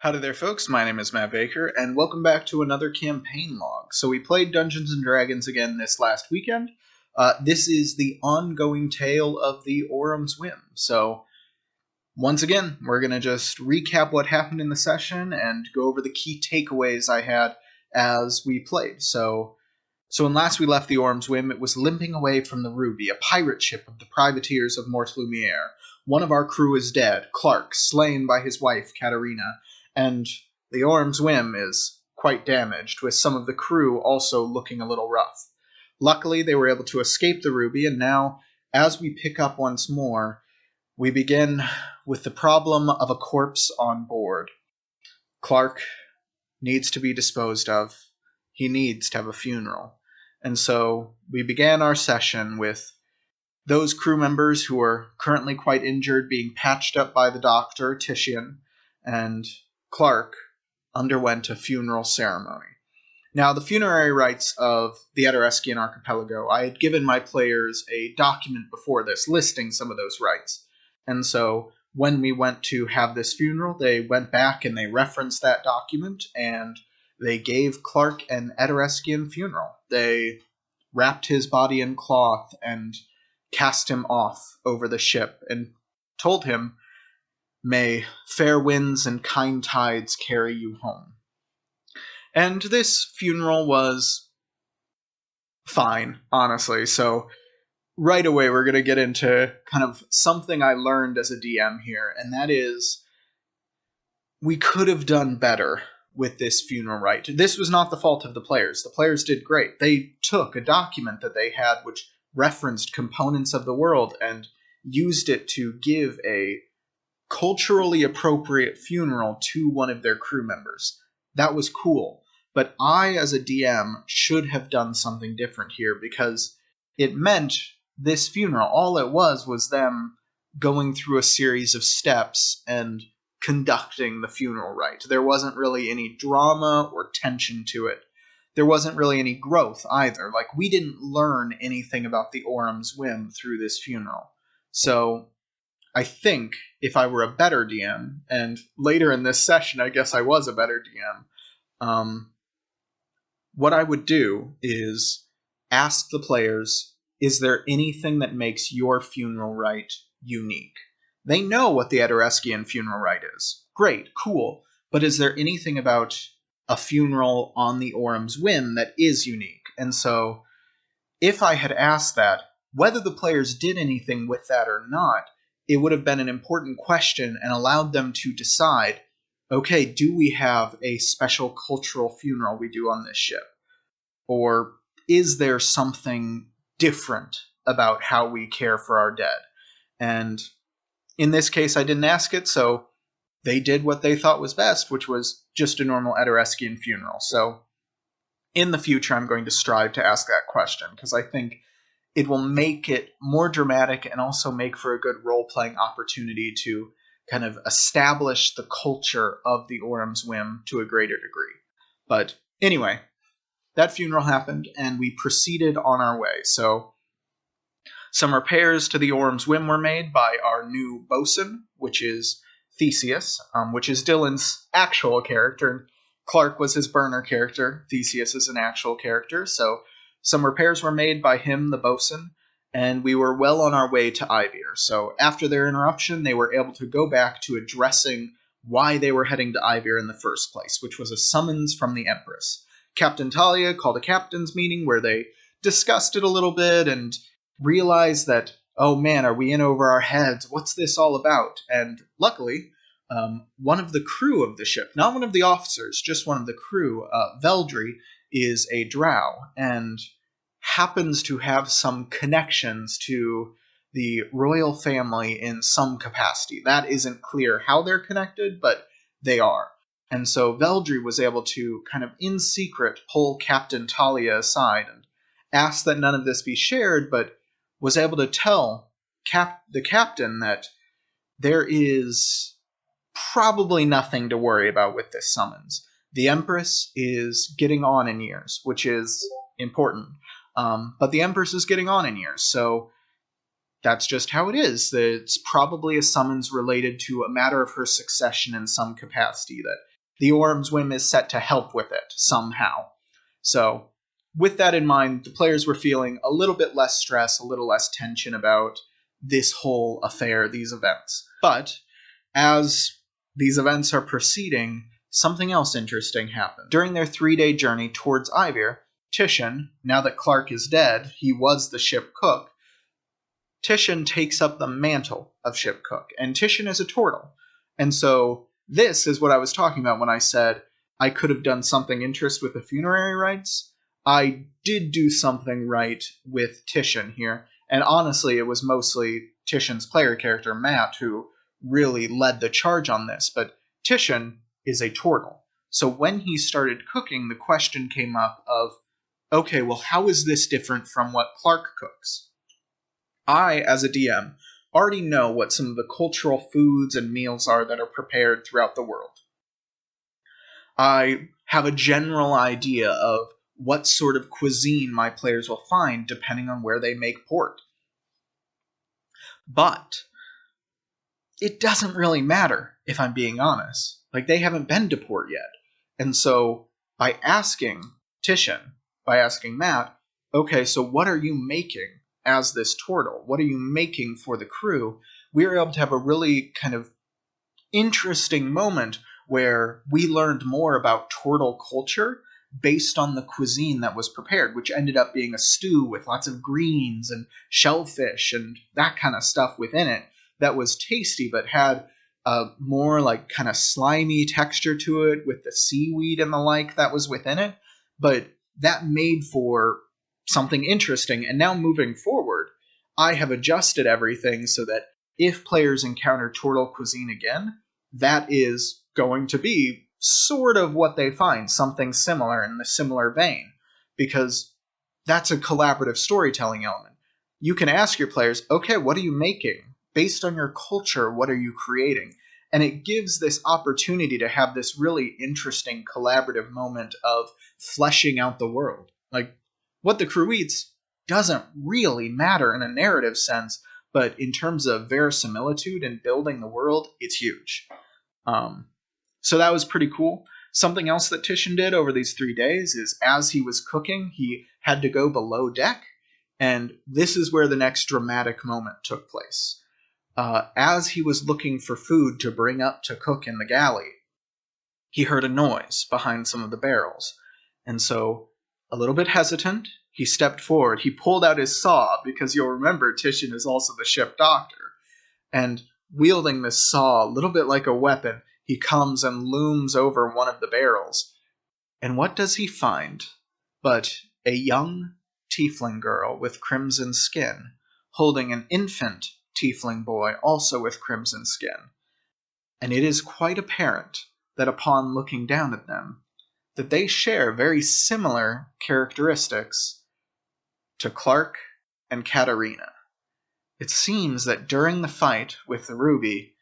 Howdy there, folks. My name is Matt Baker, and welcome back to another campaign log. So we played Dungeons & Dragons again this last weekend. This is the ongoing tale of the Aurum's Whim. So, once again, we're going to just recap what happened in the session and go over the key takeaways I had as we played. So when last we left the Aurum's Whim, it was limping away from the Ruby, a pirate ship of the privateers of Mort Lumiere. One of our crew is dead, Clark, slain by his wife, Katerina, and the Aurum's Whim is quite damaged, with some of the crew also looking a little rough. Luckily, they were able to escape the Ruby, and now, as we pick up once more, we begin with the problem of a corpse on board. Clark needs to be disposed of. He needs to have a funeral. And so we began our session with those crew members who are currently quite injured being patched up by the doctor, Titian, and Clark underwent a funeral ceremony. Now, the funerary rites of the Etereskian archipelago, I had given my players a document before this listing some of those rites. And so when we went to have this funeral, they went back and they referenced that document, and they gave Clark an Etereskian funeral. They wrapped his body in cloth and cast him off over the ship and told him, "May fair winds and kind tides carry you home." And this funeral was fine, honestly. So right away we're going to get into kind of something I learned as a DM here, and that is we could have done better with this funeral rite. This was not the fault of the players. The players did great. They took a document that they had which referenced components of the world and used it to give a culturally appropriate funeral to one of their crew members. That was cool. But I, as a DM, should have done something different here, because it meant this funeral, all it was them going through a series of steps and conducting the funeral rite. There wasn't really any drama or tension to it. There wasn't really any growth either. Like, we didn't learn anything about the Aurum's Whim through this funeral. So I think if I were a better DM, and later in this session I guess I was a better DM, what I would do is ask the players, is there anything that makes your funeral rite unique? They know what the Etereskian funeral rite is. Great, cool. But is there anything about a funeral on the Aurum's Whim that is unique? And so, if I had asked that, whether the players did anything with that or not, it would have been an important question and allowed them to decide, okay, do we have a special cultural funeral we do on this ship? Or is there something different about how we care for our dead? And in this case, I didn't ask it, so they did what they thought was best, which was just a normal Etereskian funeral. So in the future, I'm going to strive to ask that question, because I think it will make it more dramatic and also make for a good role-playing opportunity to kind of establish the culture of the Aurum's Whim to a greater degree. But anyway, that funeral happened, and we proceeded on our way. So some repairs to the Aurum's Whim were made by our new bosun, which is Theseus, which is Dylan's actual character. Clark was his burner character. Theseus is an actual character. So some repairs were made by him, the bosun, and we were well on our way to Ivir. So after their interruption, they were able to go back to addressing why they were heading to Ivir in the first place, which was a summons from the Empress. Captain Talia called a captain's meeting where they discussed it a little bit and realized that, oh man, are we in over our heads? What's this all about? And luckily, one of the crew of the ship, not one of the officers, just one of the crew, Veldry, is a drow and happens to have some connections to the royal family in some capacity. That isn't clear how they're connected, but they are. And so Veldry was able to kind of in secret pull Captain Talia aside and ask that none of this be shared, but was able to tell the captain that there is probably nothing to worry about with this summons. The Empress is getting on in years, which is important. But the Empress is getting on in years, so that's just how it is. It's probably a summons related to a matter of her succession in some capacity that the Aurum's Whim is set to help with it somehow. So, with that in mind, the players were feeling a little bit less stress, a little less tension about this whole affair, these events. But as these events are proceeding, something else interesting happened. During their 3-day journey towards Ivir, Titian, now that Clark is dead, he was the ship cook, Titian takes up the mantle of ship cook, and Titian is a turtle. And so this is what I was talking about when I said I could have done something interesting with the funerary rites. I did do something right with Titian here, and honestly, it was mostly Titian's player character, Matt, who really led the charge on this, but Titian is a turtle. So when he started cooking, the question came up of, okay, well, how is this different from what Clark cooks? I, as a DM, already know what some of the cultural foods and meals are that are prepared throughout the world. I have a general idea of what sort of cuisine my players will find depending on where they make port. But it doesn't really matter, if I'm being honest. Like, they haven't been to port yet. And so, by asking Titian, by asking Matt, okay, so what are you making as this turtle? What are you making for the crew? We were able to have a really kind of interesting moment where we learned more about turtle culture based on the cuisine that was prepared, which ended up being a stew with lots of greens and shellfish and that kind of stuff within it that was tasty but had a more like kind of slimy texture to it with the seaweed and the like that was within it. But that made for something interesting. And now moving forward, I have adjusted everything so that if players encounter turtle cuisine again, that is going to be sort of what they find, something similar in the similar vein, because that's a collaborative storytelling element. You can ask your players, okay, what are you making? Based on your culture, what are you creating? And it gives this opportunity to have this really interesting collaborative moment of fleshing out the world. Like, what the crew eats doesn't really matter in a narrative sense, but in terms of verisimilitude and building the world, it's huge. So that was pretty cool. Something else that Titian did over these 3 days is as he was cooking, he had to go below deck, and this is where the next dramatic moment took place. As he was looking for food to bring up to cook in the galley, he heard a noise behind some of the barrels. And so, a little bit hesitant, he stepped forward. He pulled out his saw, because you'll remember Titian is also the ship doctor. And wielding this saw, a little bit like a weapon, he comes and looms over one of the barrels. And what does he find but a young tiefling girl with crimson skin, holding an infant tiefling boy also with crimson skin. And it is quite apparent that upon looking down at them, that they share very similar characteristics to Clark and Katarina. It seems that during the fight with the Ruby,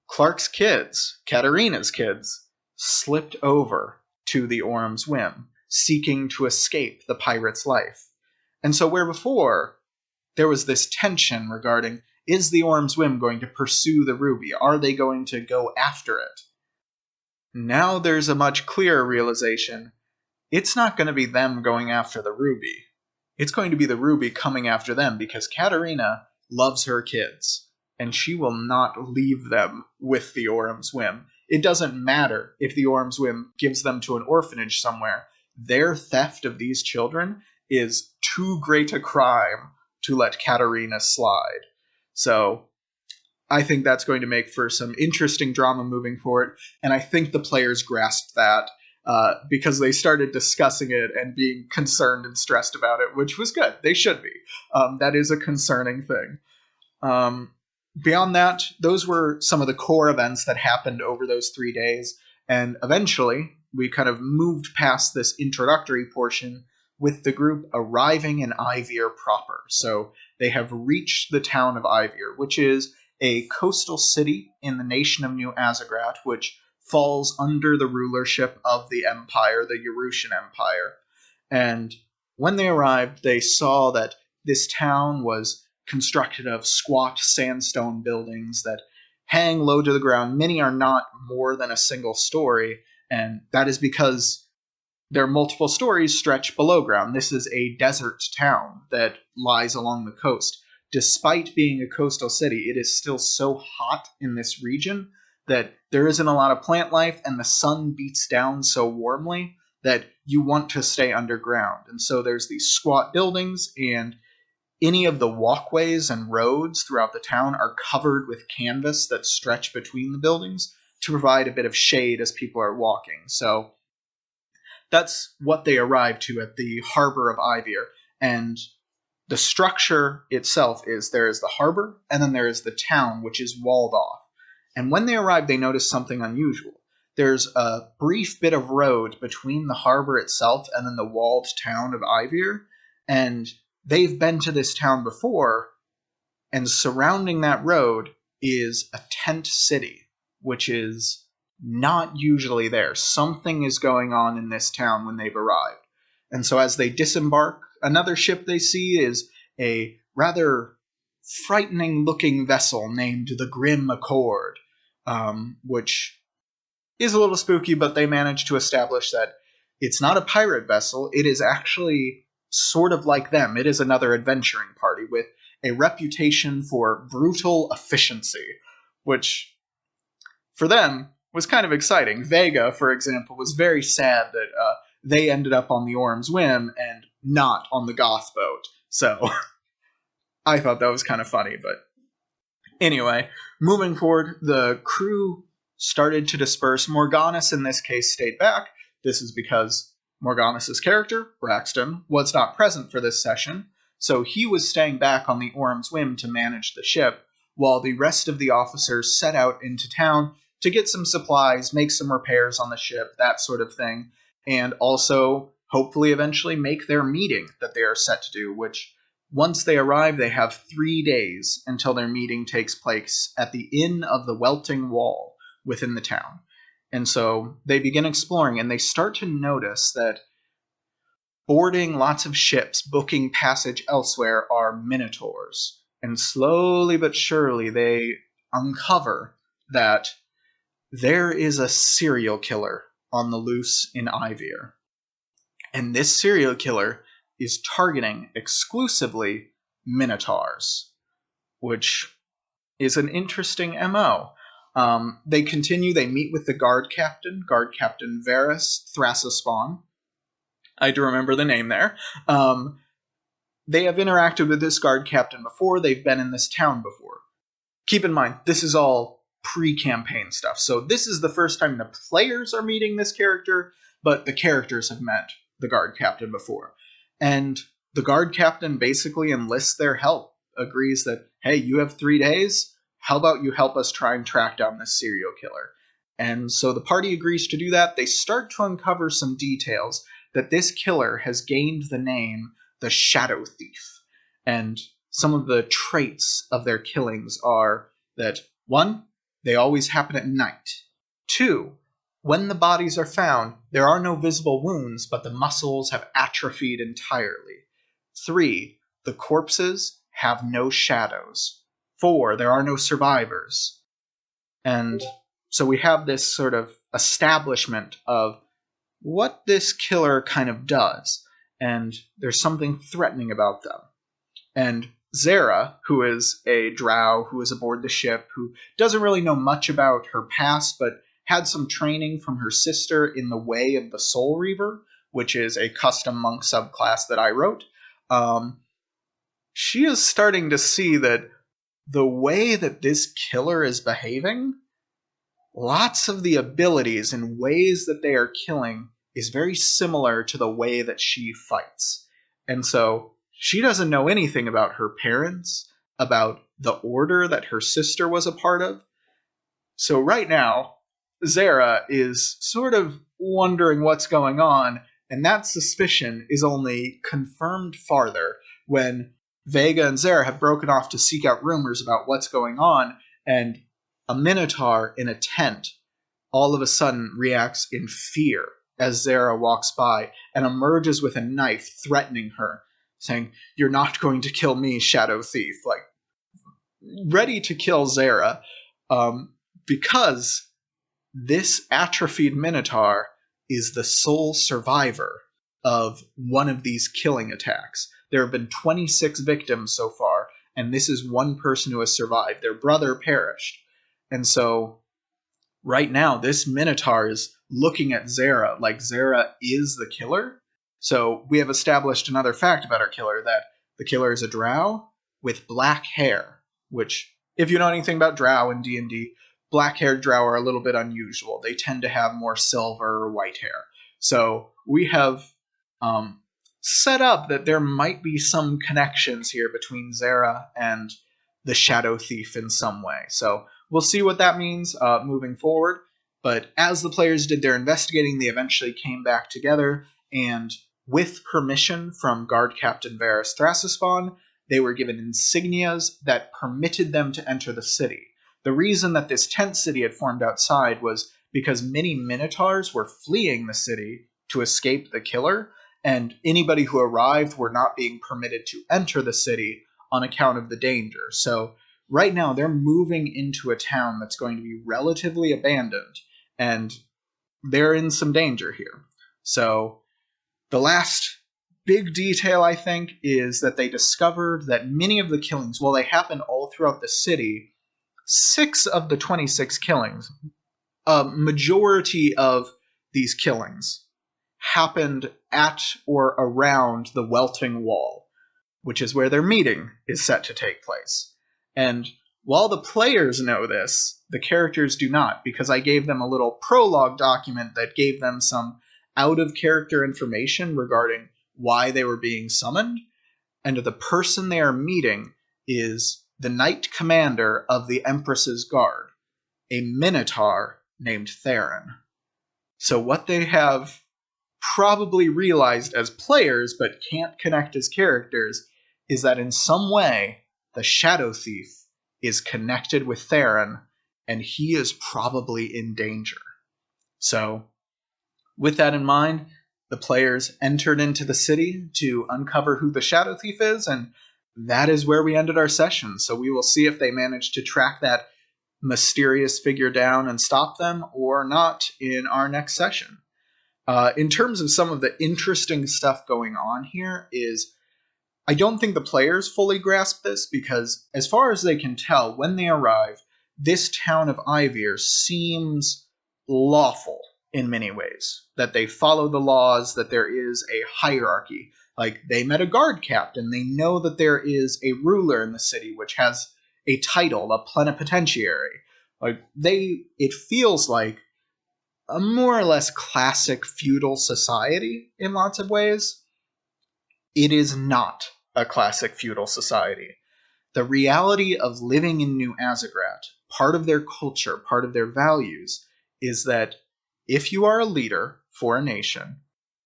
Clark's kids, Katarina's kids, slipped over to the Aurum's Whim, seeking to escape the pirate's life. And so where before there was this tension regarding, is the Aurum's Whim going to pursue the Ruby? Are they going to go after it? Now there's a much clearer realization. It's not going to be them going after the Ruby. It's going to be the Ruby coming after them, because Katarina loves her kids, and she will not leave them with the Aurum's Whim. It doesn't matter if the Aurum's Whim gives them to an orphanage somewhere. Their theft of these children is too great a crime to let Katarina slide. So I think that's going to make for some interesting drama moving forward, and I think the players grasped that because they started discussing it and being concerned and stressed about it, which was good. They should be. That is a concerning thing. Beyond that, those were some of the core events that happened over those 3 days, and eventually we kind of moved past this introductory portion with the group arriving in Ivir proper. So they have reached the town of Ivir, which is a coastal city in the nation of New Azagrat, which falls under the rulership of the Empire, the Eurasian Empire. And when they arrived, they saw that this town was constructed of squat sandstone buildings that hang low to the ground. Many are not more than a single story, And that is because their multiple stories stretch below ground. This is a desert town that lies along the coast. Despite being a coastal city, it is still so hot in this region that there isn't a lot of plant life, and the sun beats down so warmly that you want to stay underground. And so there's these squat buildings, and any of the walkways and roads throughout the town are covered with canvas that stretch between the buildings to provide a bit of shade as people are walking. So that's what they arrive to at the harbor of Ivir. And the structure itself is there is the harbor, and then there is the town, which is walled off. And when they arrive, they notice something unusual. There's a brief bit of road between the harbor itself and then the walled town of Ivir, and they've been to this town before, and surrounding that road is a tent city, which is not usually there. Something is going on in this town when they've arrived. And so as they disembark, another ship they see is a rather frightening-looking vessel named the Grim Accord, which is a little spooky, but they manage to establish that it's not a pirate vessel. It is actually sort of like them. It is another adventuring party with a reputation for brutal efficiency, which for them was kind of exciting. Vega, for example, was very sad that they ended up on the Aurum's Whim and not on the Goth boat. So I thought that was kind of funny, but anyway, moving forward, the crew started to disperse. Morganus, in this case, stayed back. This is because Morganus' character, Braxton, was not present for this session, so he was staying back on the Aurum's Whim to manage the ship, while the rest of the officers set out into town to get some supplies, make some repairs on the ship, that sort of thing, and also hopefully eventually make their meeting that they are set to do, which once they arrive, they have 3 days until their meeting takes place at the Inn of the Welting Wall within the town. And so they begin exploring, and they start to notice that boarding lots of ships, booking passage elsewhere, are minotaurs. And slowly but surely they uncover that there is a serial killer on the loose in Ivir. And this serial killer is targeting exclusively minotaurs, which is an interesting MO. They continue, they meet with the guard captain Varus Thrasospawn. I do remember the name there. They have interacted with this guard captain before, they've been in this town before. Keep in mind, this is all pre-campaign stuff, so this is the first time the players are meeting this character, but the characters have met the guard captain before. And the guard captain basically enlists their help, agrees that, hey, you have 3 days, how about you help us try and track down this serial killer? And so the party agrees to do that. They start to uncover some details that this killer has gained the name the Shadow Thief. And some of the traits of their killings are that, 1, they always happen at night. 2, when the bodies are found, there are no visible wounds, but the muscles have atrophied entirely. 3, the corpses have no shadows. 4, there are no survivors. And so we have this sort of establishment of what this killer kind of does, and there's something threatening about them. And Zara, who is a drow who is aboard the ship, who doesn't really know much about her past, but had some training from her sister in the Way of the Soul Reaver, which is a custom monk subclass that I wrote. She is starting to see that the way that this killer is behaving, lots of the abilities and ways that they are killing is very similar to the way that she fights. And so she doesn't know anything about her parents, about the order that her sister was a part of. So right now, Zara is sort of wondering what's going on, and that suspicion is only confirmed farther when Vega and Zara have broken off to seek out rumors about what's going on, and a minotaur in a tent all of a sudden reacts in fear as Zara walks by and emerges with a knife threatening her, saying, "You're not going to kill me, Shadow Thief," like ready to kill Zara, because this atrophied Minotaur is the sole survivor of one of these killing attacks. There have been 26 victims so far, and this is one person who has survived. Their brother perished. And so, right now, this Minotaur is looking at Zera like Zera is the killer. So, we have established another fact about our killer, that the killer is a drow with black hair, which, if you know anything about drow in D&D, black-haired drow are a little bit unusual. They tend to have more silver or white hair. So we have set up that there might be some connections here between Zera and the Shadow Thief in some way. So we'll see what that means moving forward. But as the players did their investigating, they eventually came back together, and with permission from Guard Captain Varys Thrasospawn, they were given insignias that permitted them to enter the city. The reason that this tent city had formed outside was because many Minotaurs were fleeing the city to escape the killer, and anybody who arrived were not being permitted to enter the city on account of the danger. So right now they're moving into a town that's going to be relatively abandoned, and they're in some danger here. So the last big detail, I think, is that they discovered that many of the killings, while they happen all throughout the city, 6 of the 26 killings, a majority of these killings, happened at or around the Welting Wall, which is where their meeting is set to take place. And while the players know this, the characters do not, because I gave them a little prologue document that gave them some out-of-character information regarding why they were being summoned, and the person they are meeting is the Knight Commander of the Empress's Guard, a Minotaur named Theron. So what they have probably realized as players, but can't connect as characters, is that in some way, the Shadow Thief is connected with Theron, and he is probably in danger. So, with that in mind, the players entered into the city to uncover who the Shadow Thief is, and that is where we ended our session. So we will see if they manage to track that mysterious figure down and stop them or not in our next session. In terms of some of the interesting stuff going on here is, I don't think the players fully grasp this, because as far as they can tell, when they arrive, this town of Ivir seems lawful in many ways. That they follow the laws, that there is a hierarchy. Like, they met a guard captain, they know that there is a ruler in the city which has a title, a plenipotentiary. Like, it feels like a more or less classic feudal society in lots of ways. It is not a classic feudal society. The reality of living in New Azagrat, part of their culture, part of their values, is that if you are a leader for a nation,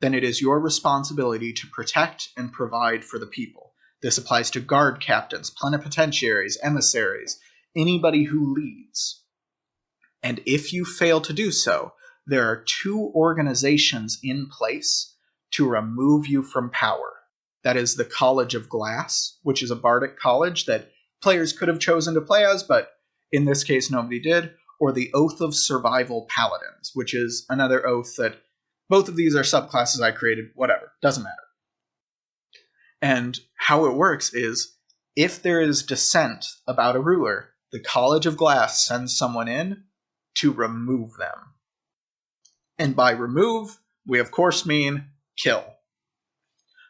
then it is your responsibility to protect and provide for the people. This applies to guard captains, plenipotentiaries, emissaries, anybody who leads. And if you fail to do so, there are 2 organizations in place to remove you from power. That is the College of Glass, which is a bardic college that players could have chosen to play as, but in this case nobody did, or the Oath of Survival Paladins, which is another oath that both of these are subclasses I created, whatever, doesn't matter. And how it works is, if there is dissent about a ruler, the College of Glass sends someone in to remove them. And by remove, we of course mean kill.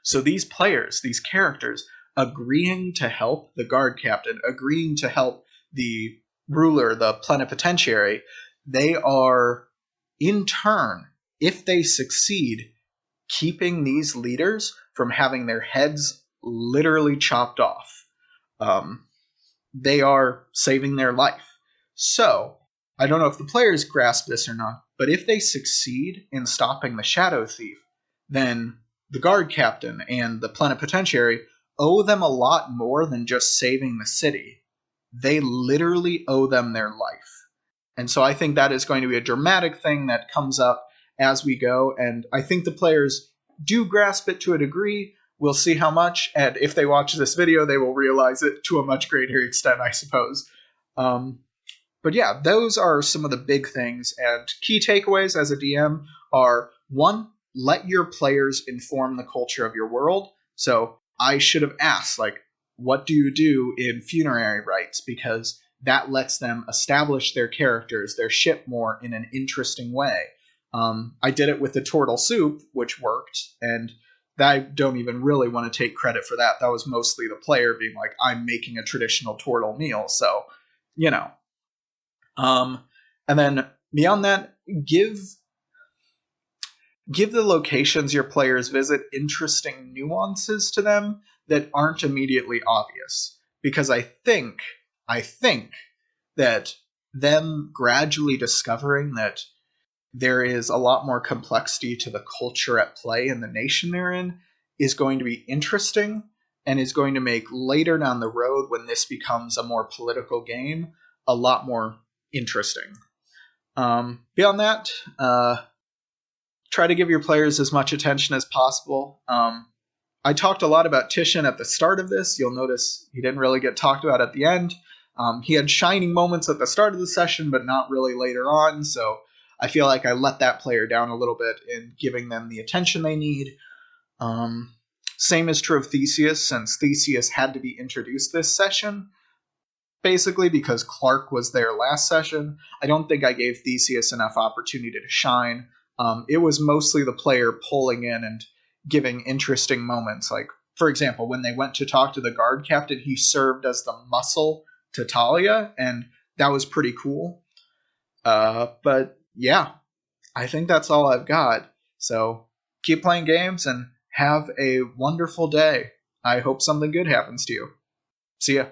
So these players, these characters, agreeing to help the guard captain, agreeing to help the ruler, the plenipotentiary, they are, in turn, if they succeed, keeping these leaders from having their heads literally chopped off. They are saving their life. So, I don't know if the players grasp this or not, but if they succeed in stopping the Shadow Thief, then the guard captain and the plenipotentiary owe them a lot more than just saving the city. They literally owe them their life. And so I think that is going to be a dramatic thing that comes up as we go, and I think the players do grasp it to a degree. We'll see how much, and if they watch this video, they will realize it to a much greater extent, I suppose. But yeah, those are some of the big things. And key takeaways as a DM are one, let your players inform the culture of your world. So I should have asked, like, what do you do in funerary rites? Because that lets them establish their characters, their ship more in an interesting way. I did it with the turtle soup, which worked, and I don't even really want to take credit for that. That was mostly the player being like, I'm making a traditional turtle meal, so, you know. Um, and then beyond that, give give the locations your players visit interesting nuances to them that aren't immediately obvious. Because I think that them gradually discovering that there is a lot more complexity to the culture at play in the nation they're in is going to be interesting and is going to make later down the road, when this becomes a more political game, a lot more interesting. Beyond that, try to give your players as much attention as possible. I talked a lot about Titian at the start of this. You'll notice he didn't really get talked about at the end. He had shining moments at the start of the session, but not really later on. So I feel like I let that player down a little bit in giving them the attention they need. Um, Same is true of Theseus, since Theseus had to be introduced this session, basically because Clark was there last session. I don't think I gave Theseus enough opportunity to shine. It was mostly the player pulling in and giving interesting moments. Like, for example, when they went to talk to the guard captain, he served as the muscle to Talia, and that was pretty cool. But yeah, I think that's all I've got. So keep playing games and have a wonderful day. I hope something good happens to you. See ya.